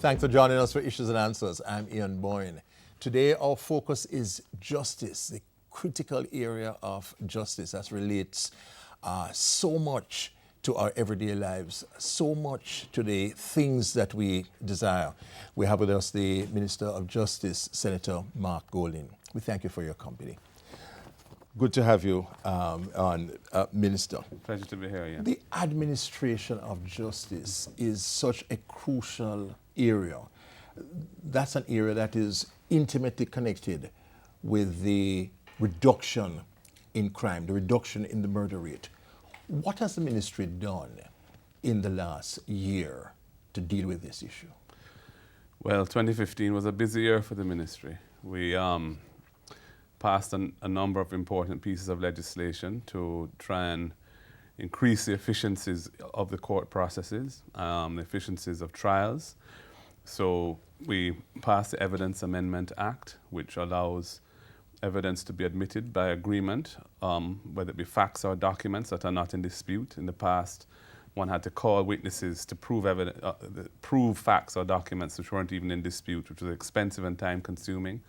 Thanks for joining us for Issues and Answers. I'm Ian Boyne. Today our focus is justice, the critical area of justice that relates so much to our everyday lives, so much to the things that we desire. We have with us the Minister of Justice, Senator Mark Golding. We thank you for your company. Good to have you on, Minister. Pleasure to be here, yeah. The administration of justice is such a crucial area. That's an area that is intimately connected with the reduction in crime, the reduction in the murder rate. What has the ministry done in the last year to deal with this issue? Well, 2015 was a busy year for the ministry. We passed a number of important pieces of legislation to try and increase the efficiencies of the court processes, the efficiencies of trials. So we passed the Evidence Amendment Act, which allows evidence to be admitted by agreement, whether it be facts or documents that are not in dispute. In the past, one had to call witnesses to prove facts or documents which weren't even in dispute, which was expensive and time-consuming.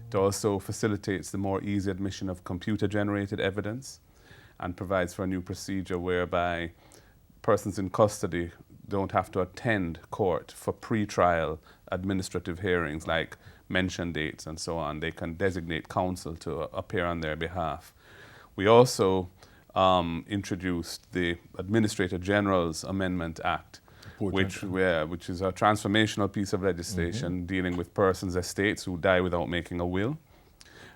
It also facilitates the more easy admission of computer-generated evidence and provides for a new procedure whereby persons in custody don't have to attend court for pre-trial administrative hearings like mention dates and so on. They can designate counsel to appear on their behalf. We also introduced the Administrator General's Amendment Act, which is a transformational piece of legislation dealing with persons' estates who die without making a will.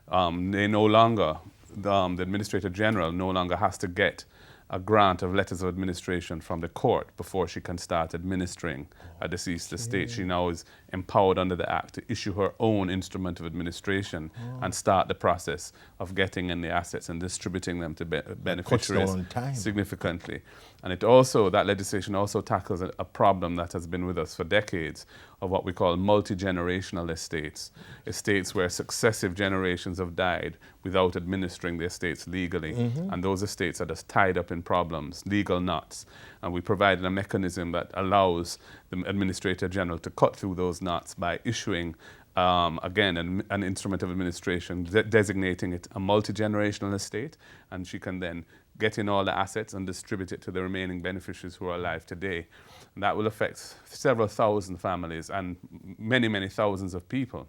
They no longer, the Administrator General no longer has to get a grant of letters of administration from the court before she can start administering a deceased estate. She now is empowered under the Act to issue her own instrument of administration and start the process of getting in the assets and distributing them to beneficiaries significantly. And it also, that legislation also tackles a problem that has been with us for decades of what we call multi-generational estates, estates where successive generations have died without administering the estates legally. And those estates are just tied up in problems, legal knots. And we provided a mechanism that allows the Administrator General to cut through those knots by issuing, again, an instrument of administration, designating it a multi-generational estate, and she can then get in all the assets and distribute it to the remaining beneficiaries who are alive today. And that will affect several thousand families and many, many thousands of people.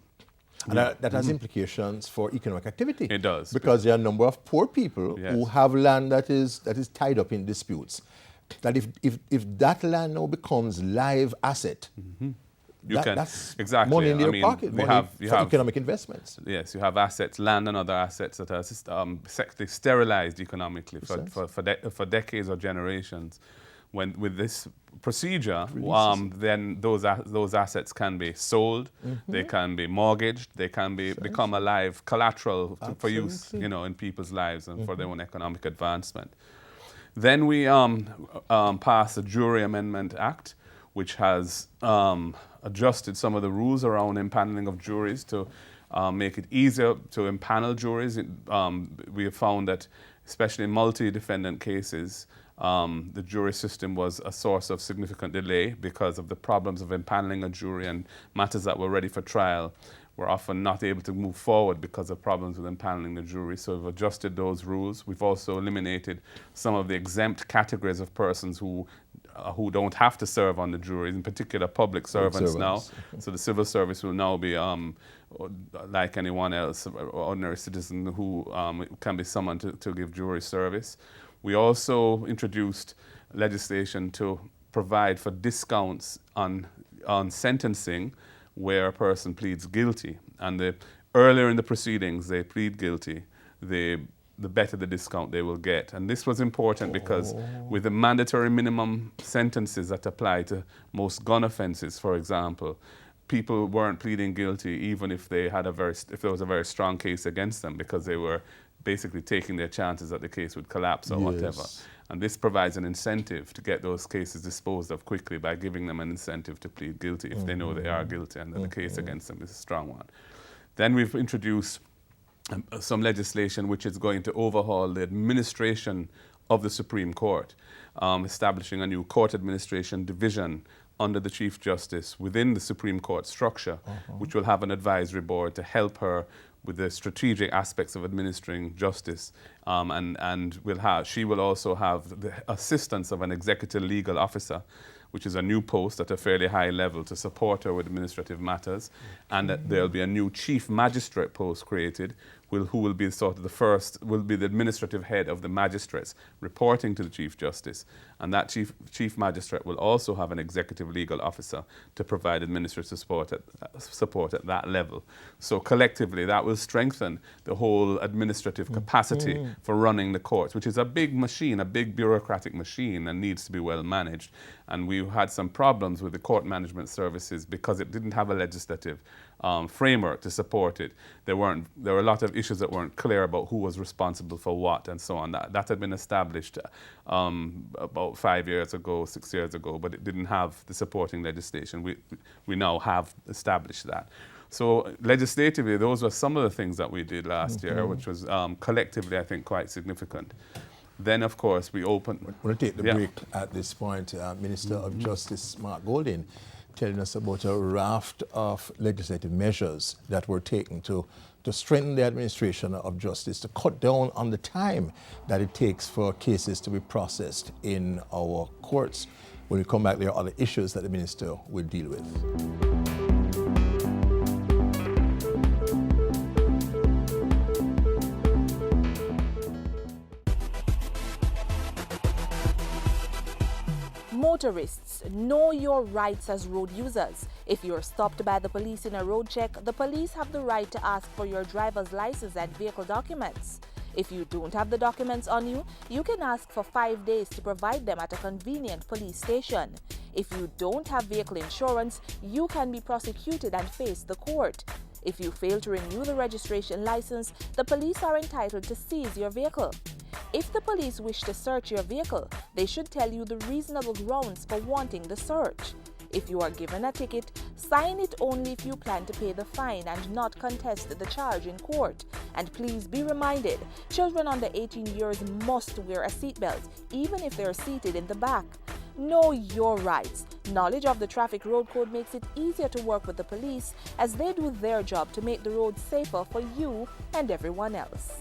And that has implications for economic activity. It does. Because there are a number of poor people who have land that is tied up in disputes. That if that land now becomes live asset, that's exactly money in their pocket, money for economic investments. Yes, you have assets, land and other assets that are sterilized economically for decades or generations. With this procedure, then those assets can be sold, they can be mortgaged, they can become a live collateral for use, in people's lives and for their own economic advancement. Then we passed the Jury Amendment Act, which has adjusted some of the rules around impaneling of juries to make it easier to impanel juries. We have found that, especially in multi-defendant cases, the jury system was a source of significant delay because of the problems of impaneling a jury, and matters that were ready for trial were often not able to move forward because of problems with impaneling the jury. So we've adjusted those rules. We've also eliminated some of the exempt categories of persons who don't have to serve on the juries, in particular public servants now. So the civil service will now be like anyone else, ordinary citizen who can be summoned to give jury service. We also introduced legislation to provide for discounts on sentencing where a person pleads guilty. And the earlier in the proceedings they plead guilty, the better the discount they will get. And this was important because with the mandatory minimum sentences that apply to most gun offenses, for example, people weren't pleading guilty even if they had if there was a very strong case against them, because they were basically taking their chances that the case would collapse or whatever. And this provides an incentive to get those cases disposed of quickly by giving them an incentive to plead guilty if they know they are guilty and that the case against them is a strong one. Then we've introduced some legislation which is going to overhaul the administration of the Supreme Court, establishing a new court administration division under the Chief Justice within the Supreme Court structure, which will have an advisory board to help her with the strategic aspects of administering justice. And she will also have the assistance of an executive legal officer, which is a new post at a fairly high level to support her with administrative matters. And that there'll be a new chief magistrate post created, who will be sort of will be the administrative head of the magistrates, reporting to the Chief Justice. And that chief magistrate will also have an executive legal officer to provide administrative support at that level. So collectively, that will strengthen the whole administrative capacity for running the courts, which is a big machine, a big bureaucratic machine, and needs to be well managed. And we had some problems with the court management services because it didn't have a legislative framework to support it. There were a lot of issues that weren't clear about who was responsible for what and so on. That had been established about 5 years ago, 6 years ago, but it didn't have the supporting legislation. We now have established that. So legislatively, those were some of the things that we did last year, which was collectively, I think, quite significant. Then, of course, we opened... We're going to take the break at this point. Minister of Justice Mark Golding telling us about a raft of legislative measures that were taken to strengthen the administration of justice, to cut down on the time that it takes for cases to be processed in our courts. When we come back, there are other issues that the minister will deal with. Motorists, know your rights as road users. If you're stopped by the police in a road check, the police have the right to ask for your driver's license and vehicle documents. If you don't have the documents on you, you can ask for 5 days to provide them at a convenient police station. If you don't have vehicle insurance, you can be prosecuted and face the court. If you fail to renew the registration license, the police are entitled to seize your vehicle. If the police wish to search your vehicle, they should tell you the reasonable grounds for wanting the search. If you are given a ticket, sign it only if you plan to pay the fine and not contest the charge in court. And please be reminded, children under 18 years must wear a seatbelt, even if they are seated in the back. Know your rights. Knowledge of the traffic road code makes it easier to work with the police as they do their job to make the roads safer for you and everyone else.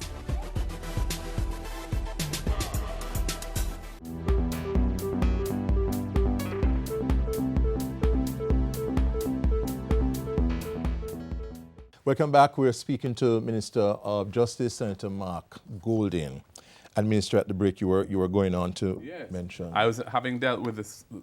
Welcome back. We're speaking to Minister of Justice, Senator Mark Golding. And Minister, at the break, you were going on to mention. I was having dealt with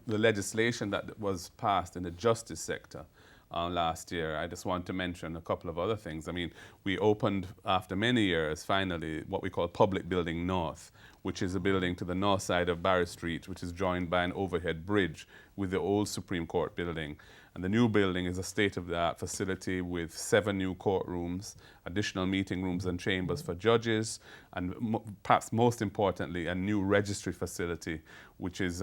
the legislation that was passed in the justice sector last year. I just want to mention a couple of other things. I mean, we opened, after many years, finally, what we call Public Building North, which is a building to the north side of Barry Street, which is joined by an overhead bridge with the old Supreme Court building. And the new building is a state-of-the-art facility with 7 new courtrooms, additional meeting rooms and chambers for judges, and perhaps most importantly, a new registry facility, which is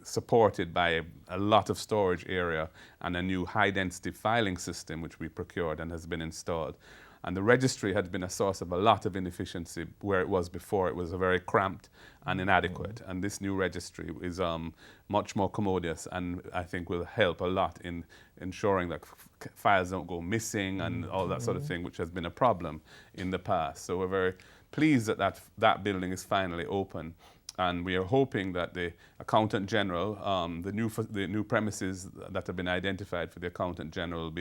supported by a lot of storage area and a new high-density filing system, which we procured and has been installed. And the registry had been a source of a lot of inefficiency where it was before. It was very cramped and inadequate. And this new registry is much more commodious and I think will help a lot in ensuring that files don't go missing and all that sort of thing, which has been a problem in the past. So we're very pleased that that building is finally open. And we are hoping that the Accountant General, the new premises that have been identified for the Accountant General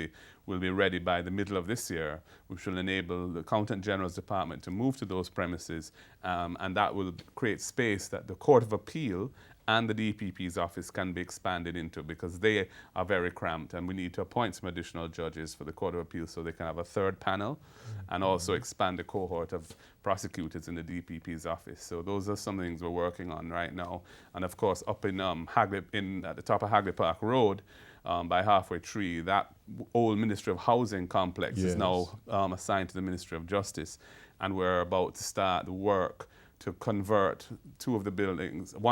will be ready by the middle of this year, which will enable the Accountant General's department to move to those premises, and that will create space that the Court of Appeal and the DPP's office can be expanded into, because they are very cramped and we need to appoint some additional judges for the Court of Appeal so they can have a third panel and also expand the cohort of prosecutors in the DPP's office. So those are some things we're working on right now. And of course, up in at the top of Hagley Park Road, by Halfway Tree, that old Ministry of Housing complex is now assigned to the Ministry of Justice, and we're about to start the work to convert one of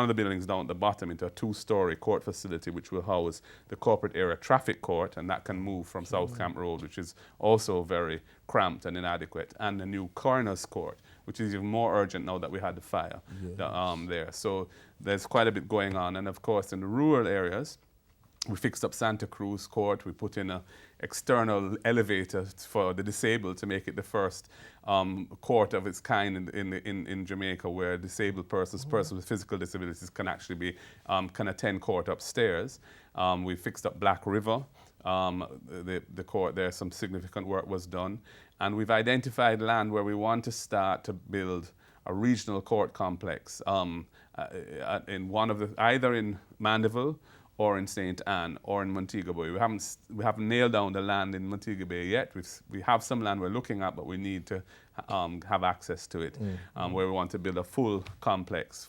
the buildings down at the bottom into a 2-story court facility which will house the corporate area traffic court, and that can move from South Camp Road, which is also very cramped and inadequate, and a new coroner's court, which is even more urgent now that we had the fire there. So there's quite a bit going on. And of course in the rural areas, We fixed up Santa Cruz Court. We put in an external elevator for the disabled to make it the first court of its kind in Jamaica, where disabled persons with physical disabilities can actually can attend court upstairs. We fixed up Black River, the court there. Some significant work was done. And we've identified land where we want to start to build a regional court complex in either in Mandeville or in St. Anne or in Montego Bay. We haven't nailed down the land in Montego Bay yet. We have some land we're looking at, but we need to have access to it, where we want to build a full complex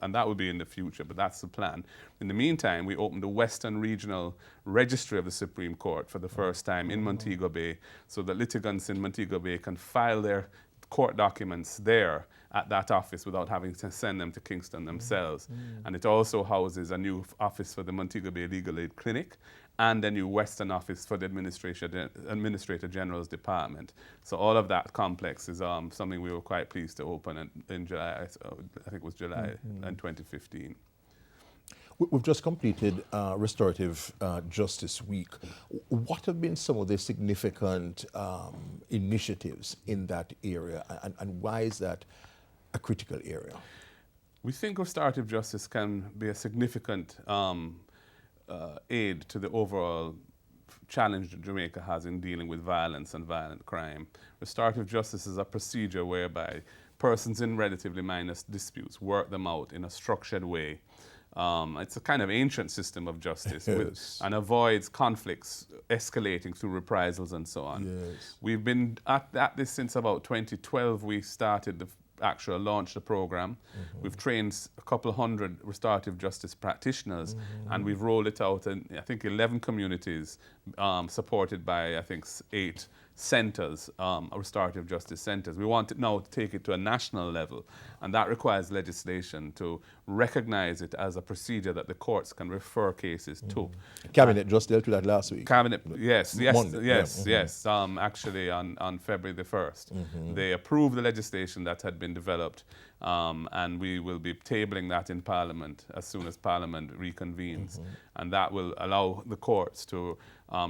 and that will be in the future, but that's the plan. In the meantime, we opened the Western Regional Registry of the Supreme Court for the first time in Montego Bay, so that litigants in Montego Bay can file their court documents there at that office without having to send them to Kingston themselves. And it also houses a new office for the Montego Bay Legal Aid Clinic and a new Western office for the Administrator General's Department. So all of that complex is something we were quite pleased to open in July, I think it was July in 2015. We've just completed Restorative Justice Week. What have been some of the significant initiatives in that area, and why is that a critical area? We think restorative justice can be a significant aid to the overall challenge that Jamaica has in dealing with violence and violent crime. Restorative justice is a procedure whereby persons in relatively minor disputes work them out in a structured way. It's a kind of ancient system of justice and avoids conflicts escalating through reprisals and so on. Yes. We've been at this since about 2012. We started launched the program. We've trained a couple hundred restorative justice practitioners, and we've rolled it out in, I think, 11 communities, supported by, I think, 8 centers, restorative justice centers. We want it now to take it to a national level, and that requires legislation to recognize it as a procedure that the courts can refer cases to. Cabinet just dealt with that last week. Cabinet, yes. Monday. Actually, on February the 1st, they approved the legislation that had been developed, and we will be tabling that in Parliament as soon as Parliament reconvenes, and that will allow the courts to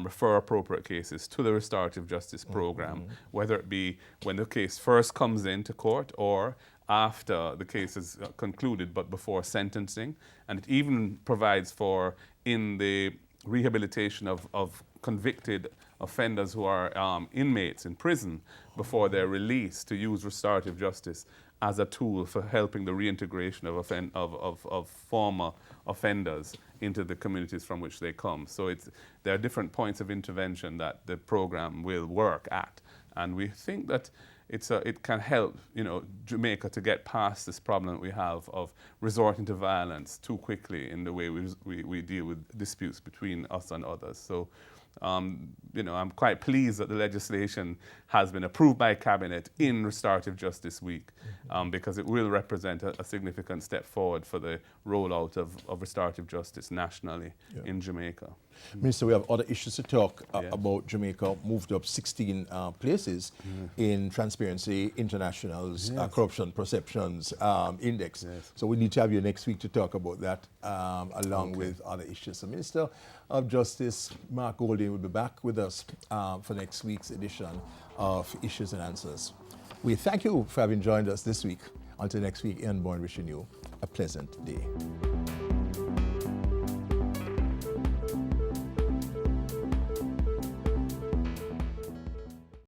refer appropriate cases to the restorative justice program, whether it be when the case first comes into court or after the case is concluded but before sentencing. And it even provides for, in the rehabilitation of convicted offenders who are inmates in prison before they're released, to use restorative justice as a tool for helping the reintegration of former offenders into the communities from which they come. So there are different points of intervention that the program will work at, and we think that it can help, Jamaica to get past this problem that we have of resorting to violence too quickly in the way we deal with disputes between us and others. So, I'm quite pleased that the legislation has been approved by Cabinet in Restorative Justice Week, because it will represent a significant step forward for the rollout of restorative justice nationally in Jamaica. Minister, we have other issues to talk about. Jamaica moved up 16 places in Transparency International's Corruption Perceptions Index. Yes. So we need to have you next week to talk about that, along with other issues. So Minister of Justice Mark Golding will be back with us for next week's edition of Issues and Answers. We thank you for having joined us this week. Until next week, Ian Bourne wishing you a pleasant day.